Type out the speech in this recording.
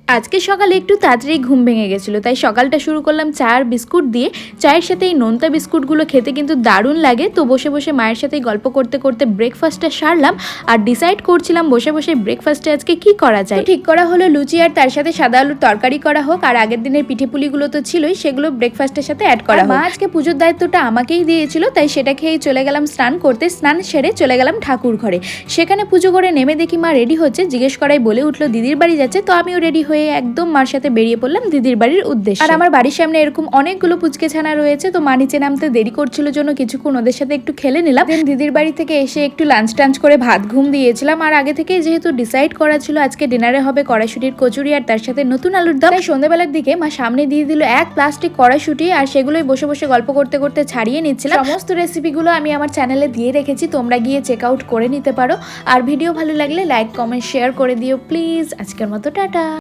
আজকে সকালে একটু তাড়াতাড়ি ঘুম ভেঙে গেছিলো, তাই সকালটা শুরু করলাম চা আর বিস্কুট দিয়ে। চায়ের সাথে এই নোনতা বিস্কুটগুলো খেতে কিন্তু দারুণ লাগে। তো বসে বসে মায়ের সাথেই গল্প করতে করতে ব্রেকফাস্টটা সারলাম আর ডিসাইড করছিলাম বসে বসে ব্রেকফাস্টে আজকে কি করা যায়। ঠিক করা হলো লুচি আর তার সাথে সাদা আলুর তরকারি করা হোক, আর আগের দিনের পিঠেপুলিগুলো তো ছিলই, সেগুলো ব্রেকফাস্টের সাথে অ্যাড করা। মা আজকে পুজোর দায়িত্বটা আমাকেই দিয়েছিল, তাই সেটা খেয়েই চলে গেলাম স্নান করতে। স্নান সেরে চলে গেলাম ঠাকুর ঘরে। সেখানে পুজো করে নেমে দেখি মা রেডি হচ্ছে। জিজ্ঞেস করাই বলে উঠলো দিদির বাড়ি যাচ্ছে। তো আমিও রেডি হয়ে একদম মার সাথে বেরিয়ে পড়লাম দিদির বাড়ির উদ্দেশ্যে। আর আমার বাড়ির সামনে এরকম অনেকগুলো পুচকে ছানা রয়েছে, তো মা নিচে নামতে দেরি করছিল জন্য কিছুক্ষণ ওদের সাথে একটু খেলে নিলাম। দেন দিদির বাড়ি থেকে এসে একটু লাঞ্চ টাঞ্চ করে ভাত ঘুম দিয়েছিলাম। আর আগে থেকে যেহেতু ডিসাইড করা ছিল আজকে ডিনারে হবে কড়াইশুটির কচুরি আর তার সাথে নতুন আলুর দম, তাই সন্ধ্যাবেলার দিকে মা সামনে দিয়ে দিল এক প্লাস্টিক কড়াইশুটি, আর সেগুলোই বসে বসে গল্প করতে করতে ছাড়িয়ে নিচ্ছিলাম। সমস্ত রেসিপিগুলো আমি আমার চ্যানেলে দিয়ে রেখেছি, তোমরা গিয়ে চেক আউট করে নিতে পারো। আর ভিডিও ভালো লাগলে লাইক কমেন্ট শেয়ার করে দিও প্লিজ। আজকের মতো টাটা।